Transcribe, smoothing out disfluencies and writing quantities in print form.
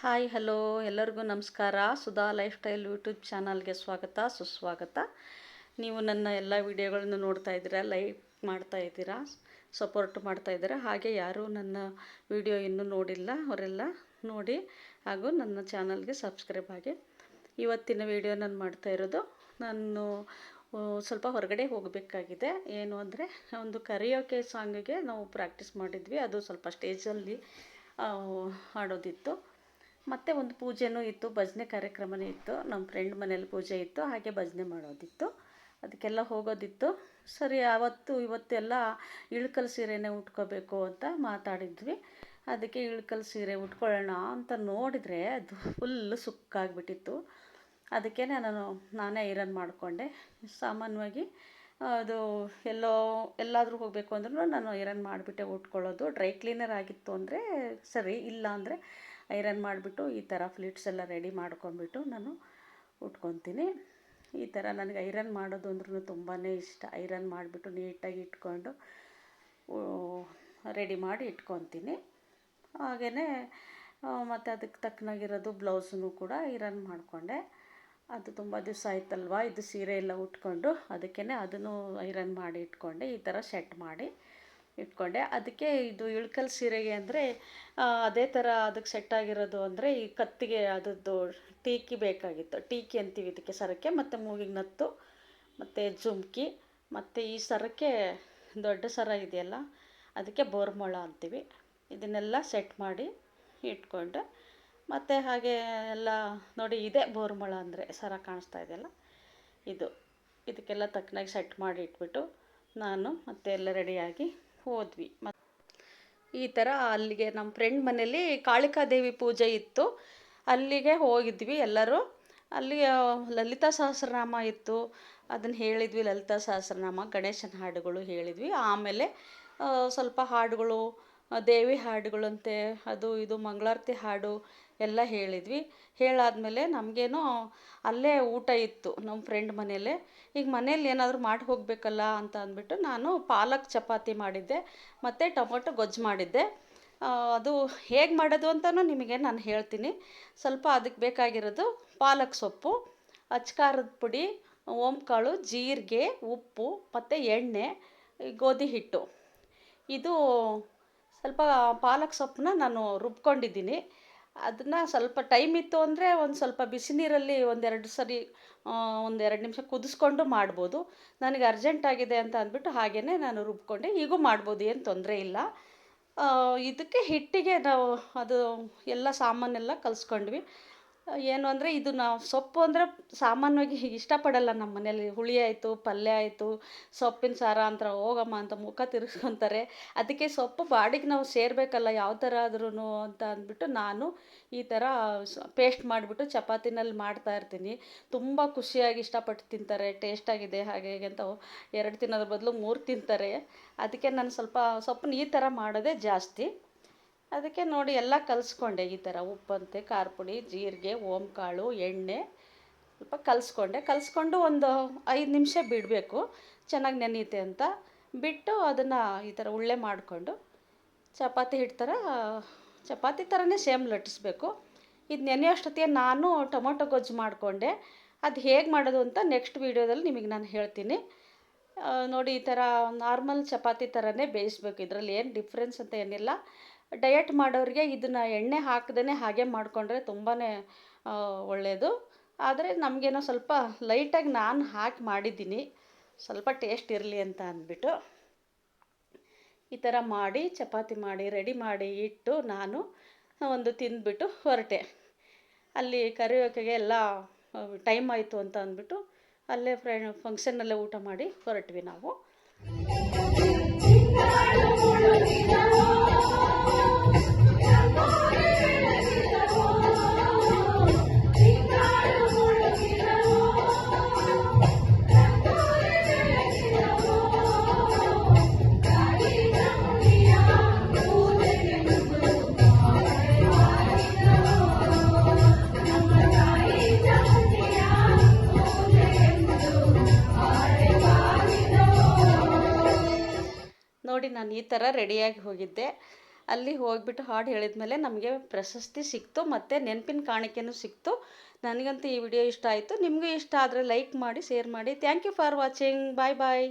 Hi hello ಎಲ್ಲರಿಗೂ ನಮಸ್ಕಾರ. Sudha life style YouTube ಚಾನಲ್ಗೆ ಸ್ವಾಗತ ಸುಸ್ವಾಗತ. ನೀವು ನನ್ನ ಎಲ್ಲ ವಿಡಿಯೋಗಳನ್ನು ನೋಡ್ತಾ ಇದ್ದೀರಾ, ಲೈಕ್ ಮಾಡ್ತಾ ಇದ್ದೀರಾ, ಸಪೋರ್ಟ್ ಮಾಡ್ತಾ ಇದ್ದೀರಾ. ಹಾಗೆ ಯಾರೂ ನನ್ನ ವಿಡಿಯೋ ಇನ್ನೂ ನೋಡಿಲ್ಲ ಅವರೆಲ್ಲ ನೋಡಿ ಹಾಗೂ ನನ್ನ ಚಾನಲ್ಗೆ ಸಬ್ಸ್ಕ್ರೈಬ್ ಆಗಿ. ಇವತ್ತಿನ ವಿಡಿಯೋ ನಾನು ಮಾಡ್ತಾ ಇರೋದು, ನಾನು ಸ್ವಲ್ಪ ಹೊರಗಡೆ ಹೋಗಬೇಕಾಗಿದೆ. ಏನು ಅಂದರೆ ಒಂದು ಕರಿಯೋಕೆ ಸಾಂಗಿಗೆ ನಾವು ಪ್ರಾಕ್ಟೀಸ್ ಮಾಡಿದ್ವಿ. ಅದು ಸ್ವಲ್ಪ ಸ್ಟೇಜಲ್ಲಿ ಹಾಡೋದಿತ್ತು. ಮತ್ತು ಒಂದು ಪೂಜೆನೂ ಇತ್ತು, ಭಜನೆ ಕಾರ್ಯಕ್ರಮವೇ ಇತ್ತು. ನಮ್ಮ ಫ್ರೆಂಡ್ ಮನೇಲಿ ಪೂಜೆ ಇತ್ತು, ಹಾಗೆ ಭಜನೆ ಮಾಡೋದಿತ್ತು. ಅದಕ್ಕೆಲ್ಲ ಹೋಗೋದಿತ್ತು. ಸರಿ, ಇವತ್ತೆಲ್ಲ ಇಳ್ಕಲ್ ಸೀರೆನೇ ಉಟ್ಕೋಬೇಕು ಅಂತ ಮಾತಾಡಿದ್ವಿ. ಅದಕ್ಕೆ ಇಳ್ಕಲ್ ಸೀರೆ ಉಟ್ಕೊಳ್ಳೋಣ ಅಂತ ನೋಡಿದರೆ ಅದು ಫುಲ್ಲು ಸುಕ್ಕಾಗಿಬಿಟ್ಟಿತ್ತು. ಅದಕ್ಕೆ ನಾನೇ ಐರನ್ ಮಾಡಿಕೊಂಡೆ. ಸಾಮಾನ್ಯವಾಗಿ ಅದು ಎಲ್ಲಾದರೂ ಹೋಗಬೇಕು ಅಂದ್ರೂ ನಾನು ಐರನ್ ಮಾಡಿಬಿಟ್ಟೆ ಉಟ್ಕೊಳ್ಳೋದು. ಡ್ರೈ ಕ್ಲೀನರ್ ಆಗಿತ್ತು ಅಂದರೆ ಸರಿ, ಇಲ್ಲ ಅಂದರೆ ಐರನ್ ಮಾಡಿಬಿಟ್ಟು ಈ ಥರ ಫ್ಲಿಟ್ಸ್ ಎಲ್ಲ ರೆಡಿ ಮಾಡ್ಕೊಂಬಿಟ್ಟು ನಾನು ಉಟ್ಕೊತೀನಿ. ಈ ಥರ ನನಗೆ ಐರನ್ ಮಾಡೋದು ಅಂದ್ರೂ ತುಂಬಾ ಇಷ್ಟ. ಐರನ್ ಮಾಡಿಬಿಟ್ಟು ನೀಟಾಗಿ ಇಟ್ಕೊಂಡು ರೆಡಿ ಮಾಡಿ ಇಟ್ಕೊತೀನಿ. ಹಾಗೆಯೇ ಮತ್ತು ಅದಕ್ಕೆ ತಕ್ಕನಾಗಿರೋದು ಬ್ಲೌಸನ್ನು ಕೂಡ ಐರನ್ ಮಾಡಿಕೊಂಡೆ. ಅದು ತುಂಬ ದಿವಸ ಆಯ್ತಲ್ವ ಇದು ಸೀರೆ ಎಲ್ಲ ಉಟ್ಕೊಂಡು, ಅದಕ್ಕೇ ಅದನ್ನು ಐರನ್ ಮಾಡಿ ಇಟ್ಕೊಂಡೆ. ಈ ಥರ ಸೆಟ್ ಮಾಡಿ ಇಟ್ಕೊಂಡೆ. ಅದಕ್ಕೆ ಇದು ಇಳ್ಕಲ್ ಸೀರೆಗೆ ಅಂದರೆ ಅದೇ ಥರ ಅದಕ್ಕೆ ಸೆಟ್ ಆಗಿರೋದು ಅಂದರೆ ಈ ಕತ್ತಿಗೆ ಅದರದ್ದು ಟೀಕಿ ಬೇಕಾಗಿತ್ತು. ಟೀಕಿ ಅಂತೀವಿ ಇದಕ್ಕೆ ಸರಕ್ಕೆ, ಮತ್ತು ಮೂಗಿಗೆ ನತ್ತು, ಮತ್ತು ಜುಮ್ಕಿ, ಮತ್ತು ಈ ಸರಕ್ಕೆ ದೊಡ್ಡ ಸರ ಇದೆಯಲ್ಲ ಅದಕ್ಕೆ ಬೋರ್ಮೊಳ ಅಂತೀವಿ. ಇದನ್ನೆಲ್ಲ ಸೆಟ್ ಮಾಡಿ ಇಟ್ಕೊಂಡೆ. ಮತ್ತು ಹಾಗೆ ಎಲ್ಲ ನೋಡಿ, ಇದೇ ಬೋರ್ಮೊಳ ಅಂದರೆ ಸರ ಕಾಣಿಸ್ತಾ ಇದೆಯಲ್ಲ ಇದಕ್ಕೆಲ್ಲ ತಕ್ಕನಾಗಿ ಸೆಟ್ ಮಾಡಿ ಇಟ್ಬಿಟ್ಟು ನಾನು ಮತ್ತೆ ಎಲ್ಲ ರೆಡಿಯಾಗಿ ಹೋದ್ವಿ. ಈ ಥರ ಅಲ್ಲಿಗೆ ನಮ್ಮ ಫ್ರೆಂಡ್ ಮನೇಲಿ ಕಾಳಿಕಾದೇವಿ ಪೂಜೆ ಇತ್ತು, ಅಲ್ಲಿಗೆ ಹೋಗಿದ್ವಿ ಎಲ್ಲರೂ. ಅಲ್ಲಿ ಲಲಿತಾ ಸಹಸ್ರನಾಮ ಇತ್ತು, ಅದನ್ನು ಹೇಳಿದ್ವಿ. ಲಲಿತಾ ಸಹಸ್ರನಾಮ, ಗಣೇಶನ ಹಾಡುಗಳು ಹೇಳಿದ್ವಿ. ಆಮೇಲೆ ಸ್ವಲ್ಪ ಹಾಡುಗಳು, ದೇವಿ ಹಾಡುಗಳಂತೆ, ಅದು ಇದು ಮಂಗಳಾರತಿ ಹಾಡು ಎಲ್ಲ ಹೇಳಿದ್ವಿ. ಹೇಳಾದ್ಮೇಲೆ ನಮಗೇನೋ ಅಲ್ಲೇ ಊಟ ಇತ್ತು ನಮ್ಮ ಫ್ರೆಂಡ್ ಮನೆಯಲ್ಲೇ. ಈಗ ಮನೇಲಿ ಏನಾದರೂ ಮಾಡಿ ಹೋಗಬೇಕಲ್ಲ ಅಂತ ಅಂದ್ಬಿಟ್ಟು ನಾನು ಪಾಲಕ್ ಚಪಾತಿ ಮಾಡಿದ್ದೆ ಮತ್ತು ಟೊಮೊಟೊ ಗೊಜ್ಜು ಮಾಡಿದ್ದೆ. ಅದು ಹೇಗೆ ಮಾಡೋದು ಅಂತಲೂ ನಿಮಗೆ ನಾನು ಹೇಳ್ತೀನಿ. ಸ್ವಲ್ಪ ಅದಕ್ಕೆ ಬೇಕಾಗಿರೋದು ಪಾಲಕ್ ಸೊಪ್ಪು, ಅಚ್ಕಾರದ ಪುಡಿ, ಓಂಕಾಳು, ಜೀರಿಗೆ, ಉಪ್ಪು ಮತ್ತು ಎಣ್ಣೆ, ಗೋಧಿ ಹಿಟ್ಟು. ಇದು ಸ್ವಲ್ಪ ಪಾಲಕ್ ಸೊಪ್ಪನ್ನ ನಾನು ರುಬ್ಕೊಂಡಿದ್ದೀನಿ. ಅದನ್ನು ಸ್ವಲ್ಪ ಟೈಮ್ ಇತ್ತು ಅಂದರೆ ಒಂದು ಸ್ವಲ್ಪ ಬಿಸಿ ನೀರಲ್ಲಿ ಒಂದೆರಡು ನಿಮಿಷ ಕುದಿಸ್ಕೊಂಡು ಮಾಡ್ಬೋದು. ನನಗೆ ಅರ್ಜೆಂಟಾಗಿದೆ ಅಂತ ಅಂದ್ಬಿಟ್ಟು ಹಾಗೇ ನಾನು ರುಬ್ಕೊಂಡೆ. ಹೀಗೂ ಮಾಡ್ಬೋದು, ಏನು ತೊಂದರೆ ಇಲ್ಲ. ಇದಕ್ಕೆ ಹಿಟ್ಟಿಗೆ ನಾವು ಅದು ಎಲ್ಲ ಸಾಮಾನೆಲ್ಲ ಕಲಿಸ್ಕೊಂಡ್ವಿ. ಏನು ಅಂದರೆ ಇದು ನಾವು ಸೊಪ್ಪು ಅಂದರೆ ಸಾಮಾನ್ಯವಾಗಿ ಇಷ್ಟಪಡಲ್ಲ ನಮ್ಮ ಮನೇಲಿ. ಹುಳಿ ಆಯಿತು, ಪಲ್ಯ ಆಯಿತು, ಸೊಪ್ಪಿನ ಸಾರ ಅಂತ ಹೋಗಮ್ಮ ಅಂತ ಮುಖ ತಿರ್ಸ್ಕೊತಾರೆ. ಅದಕ್ಕೆ ಸೊಪ್ಪು ಬಾಡಿಗೆ ನಾವು ಸೇರಬೇಕಲ್ಲ ಯಾವ ಥರ ಆದ್ರೂ ಅಂತ ಅಂದ್ಬಿಟ್ಟು ನಾನು ಈ ಥರ ಪೇಸ್ಟ್ ಮಾಡಿಬಿಟ್ಟು ಚಪಾತಿನಲ್ಲಿ ಮಾಡ್ತಾಯಿರ್ತೀನಿ. ತುಂಬ ಖುಷಿಯಾಗಿ ಇಷ್ಟಪಟ್ಟು ತಿಂತಾರೆ. ಟೇಸ್ಟಾಗಿದೆ ಹಾಗೆ ಹೀಗೆ ಅಂತ 2 ತಿನ್ನೋದ್ರ ಬದಲು 3 ತಿಂತಾರೆ. ಅದಕ್ಕೆ ನಾನು ಸ್ವಲ್ಪ ಸೊಪ್ಪನ್ನ ಈ ಥರ ಮಾಡೋದೇ ಜಾಸ್ತಿ. ಅದಕ್ಕೆ ನೋಡಿ ಎಲ್ಲ ಕಲಿಸ್ಕೊಂಡೆ. ಈ ಥರ ಉಪ್ಪಂತೆ, ಖಾರ ಪುಡಿ, ಜೀರಿಗೆ, ಓಂಕಾಳು, ಎಣ್ಣೆ ಸ್ವಲ್ಪ ಕಲಿಸ್ಕೊಂಡು ಒಂದು 5 ನಿಮಿಷ ಬಿಡಬೇಕು, ಚೆನ್ನಾಗಿ ನೆನೆಯುತ್ತೆ ಅಂತ ಬಿಟ್ಟು ಅದನ್ನು ಈ ಥರ ಉಳ್ಳೆ ಮಾಡಿಕೊಂಡು ಚಪಾತಿ ಥರನೇ ಸೇಮ್ ಲಟ್ಟಿಸ್ಬೇಕು. ಇದು ನೆನೆಯೋಷ್ಟೊತ್ತಿಗೆ ನಾನು ಟೊಮೊಟೊ ಗೊಜ್ಜು ಮಾಡಿಕೊಂಡೆ. ಅದು ಹೇಗೆ ಮಾಡೋದು ಅಂತ ನೆಕ್ಸ್ಟ್ ವೀಡಿಯೋದಲ್ಲಿ ನಿಮಗೆ ನಾನು ಹೇಳ್ತೀನಿ. ನೋಡಿ, ಈ ಥರ ನಾರ್ಮಲ್ ಚಪಾತಿ ಥರನೇ ಬೇಯಿಸ್ಬೇಕು. ಇದರಲ್ಲಿ ಏನು ಡಿಫ್ರೆನ್ಸ್ ಅಂತ ಏನಿಲ್ಲ. ಡಯಟ್ ಮಾಡೋರಿಗೆ ಇದನ್ನು ಎಣ್ಣೆ ಹಾಕ್ದೇ ಹಾಗೆ ಮಾಡಿಕೊಂಡ್ರೆ ತುಂಬಾ ಒಳ್ಳೆಯದು. ಆದರೆ ನಮಗೇನೋ ಸ್ವಲ್ಪ ಲೈಟಾಗಿ ನಾನು ಹಾಕಿ ಮಾಡಿದ್ದೀನಿ, ಸ್ವಲ್ಪ ಟೇಸ್ಟ್ ಇರಲಿ ಅಂತ ಅಂದ್ಬಿಟ್ಟು. ಈ ಥರ ಮಾಡಿ ಚಪಾತಿ ಮಾಡಿ ರೆಡಿ ಮಾಡಿ ಇಟ್ಟು ನಾನು ಒಂದು ತಿಂದುಬಿಟ್ಟು ಹೊರಟೆ. ಅಲ್ಲಿ ಕರಿಯೋಕೆಗೆ ಎಲ್ಲ ಟೈಮ್ ಆಯಿತು ಅಂತ ಅಂದ್ಬಿಟ್ಟು ಅಲ್ಲೇ ಫಂಕ್ಷನ್ನಲ್ಲೇ ಊಟ ಮಾಡಿ ಹೊರಟ್ವಿ ನಾವು. ನೋಡಿ, ನಾನು ಈ ಥರ ರೆಡಿಯಾಗಿ ಹೋಗಿದ್ದೆ. ಅಲ್ಲಿ ಹೋಗಿಬಿಟ್ಟು ಹಾಡು ಹೇಳಿದ್ಮೇಲೆ ನಮಗೆ ಪ್ರಶಸ್ತಿ ಸಿಕ್ತು ಮತ್ತು ನೆನಪಿನ ಕಾಣಿಕೆನೂ ಸಿಕ್ತು. ನನಗಂತೂ ಈ ವಿಡಿಯೋ ಇಷ್ಟ ಆಯಿತು. ನಿಮಗೂ ಇಷ್ಟ ಆದರೆ ಲೈಕ್ ಮಾಡಿ, ಶೇರ್ ಮಾಡಿ. Thank you for watching. Bye bye.